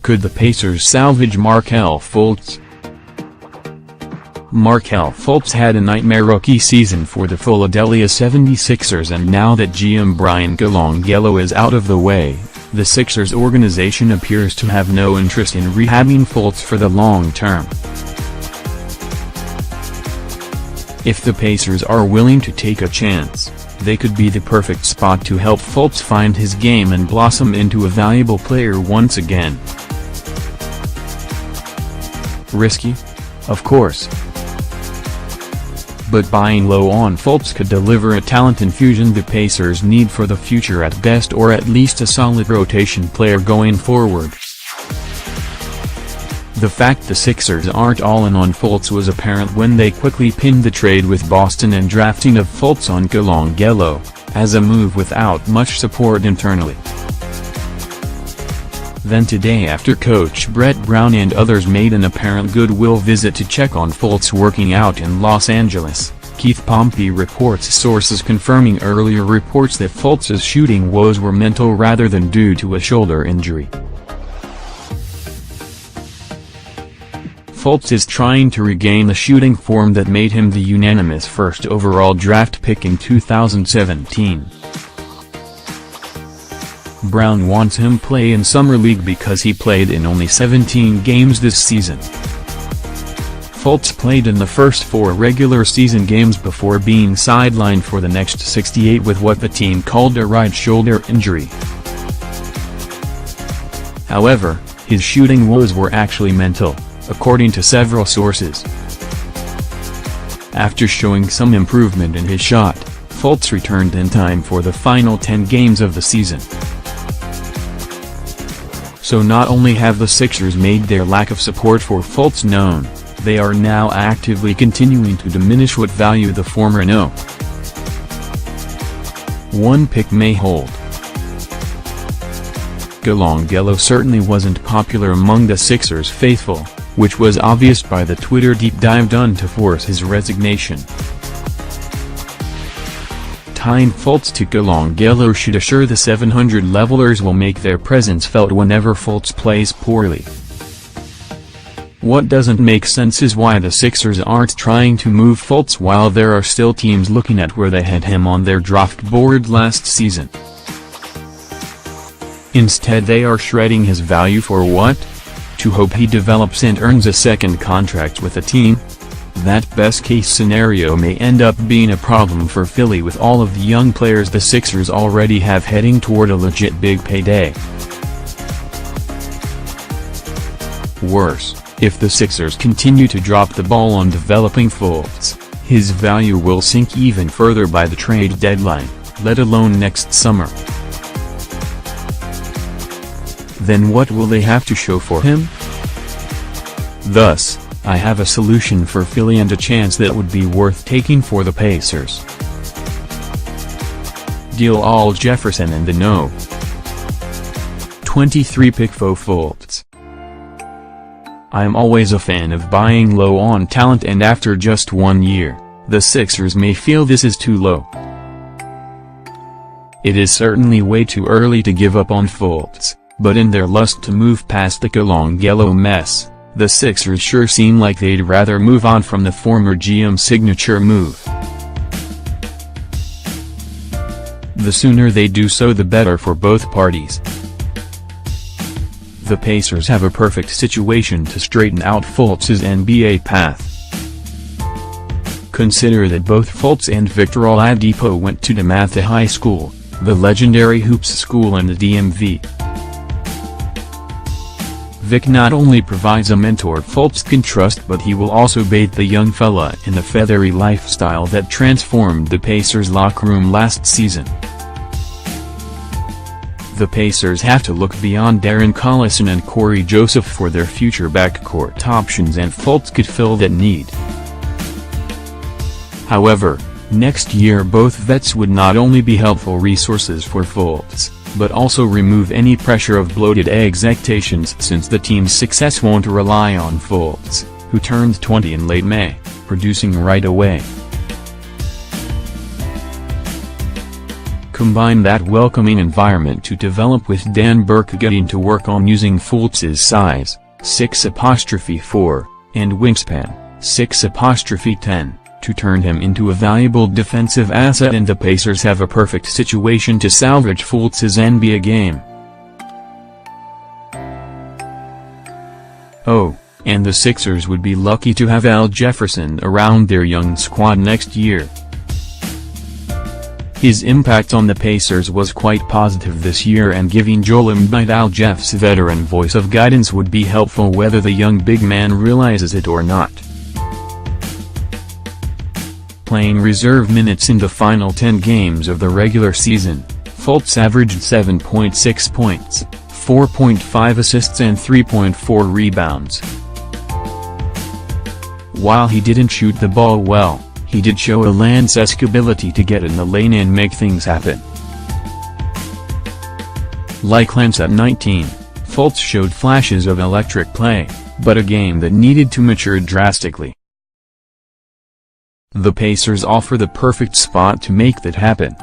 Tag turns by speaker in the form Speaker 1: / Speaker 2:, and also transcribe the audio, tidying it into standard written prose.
Speaker 1: Could the Pacers salvage Markelle Fultz? Markelle Fultz had a nightmare rookie season for the Philadelphia 76ers, and now that GM Bryan Colangelo is out of the way, the Sixers organization appears to have no interest in rehabbing Fultz for the long term. If the Pacers are willing to take a chance, they could be the perfect spot to help Fultz find his game and blossom into a valuable player once again. Risky? Of course. But buying low on Fultz could deliver a talent infusion the Pacers need for the future at best, or at least a solid rotation player going forward. The fact the Sixers aren't all in on Fultz was apparent when they quickly pinned the trade with Boston and drafting of Fultz on Colangelo, as a move without much support internally. Then today, after coach Brett Brown and others made an apparent goodwill visit to check on Fultz working out in Los Angeles, Keith Pompey reports sources confirming earlier reports that Fultz's shooting woes were mental rather than due to a shoulder injury. Fultz is trying to regain the shooting form that made him the unanimous first overall draft pick in 2017. Brown wants him play in Summer League because he played in only 17 games this season. Fultz played in the first 4 regular season games before being sidelined for the next 68 with what the team called a right shoulder injury. However, his shooting woes were actually mental, according to several sources. After showing some improvement in his shot, Fultz returned in time for the final 10 games of the season. So not only have the Sixers made their lack of support for Fultz known, they are now actively continuing to diminish what value the former No.1 pick may hold. Colangelo certainly wasn't popular among the Sixers faithful, which was obvious by the Twitter deep dive done to force his resignation. Tying Fultz to Colangelo should assure the 700 levelers will make their presence felt whenever Fultz plays poorly. What doesn't make sense is why the Sixers aren't trying to move Fultz while there are still teams looking at where they had him on their draft board last season. Instead, they are shredding his value for what? To hope he develops and earns a second contract with a team? That best-case scenario may end up being a problem for Philly with all of the young players the Sixers already have heading toward a legit big payday. Worse, if the Sixers continue to drop the ball on developing Fultz, his value will sink even further by the trade deadline, let alone next summer. Then what will they have to show for him? Thus, I have a solution for Philly and a chance that would be worth taking for the Pacers. Deal all Jefferson and the No.23 pick for Fultz. I'm always a fan of buying low on talent, and after just 1 year, the Sixers may feel this is too low. It is certainly way too early to give up on Fultz, but in their lust to move past the Colangelo mess, the Sixers sure seem like they'd rather move on from the former GM's signature move. The sooner they do so, the better for both parties. The Pacers have a perfect situation to straighten out Fultz's NBA path. Consider that both Fultz and Victor Oladipo went to DeMatha High School, the legendary hoops school in the DMV. Vic not only provides a mentor Fultz can trust, but he will also bathe the young fella in the feathery lifestyle that transformed the Pacers' locker room last season. The Pacers have to look beyond Darren Collison and Corey Joseph for their future backcourt options, and Fultz could fill that need. However, next year both vets would not only be helpful resources for Fultz, but also remove any pressure of bloated expectations, since the team's success won't rely on Fultz, who turned 20 in late May, producing right away.
Speaker 2: combine that welcoming environment to develop with Dan Burke getting to work on using Fultz's size, 6'4", and wingspan, 6'10", to turn him into a valuable defensive asset, and the Pacers have a perfect situation to salvage Fultz's NBA game. Oh, and the Sixers would be lucky to have Al Jefferson around their young squad next year. His impact on the Pacers was quite positive this year, and giving Joel Embiid Al Jeff's veteran voice of guidance would be helpful whether the young big man realizes it or not. Playing reserve minutes in the final 10 games of the regular season, Fultz averaged 7.6 points, 4.5 assists and 3.4 rebounds. While he didn't shoot the ball well, he did show a Lance-esque ability to get in the lane and make things happen. Like Lance at 19, Fultz showed flashes of electric play, but a game that needed to mature drastically. The Pacers offer the perfect spot to make that happen.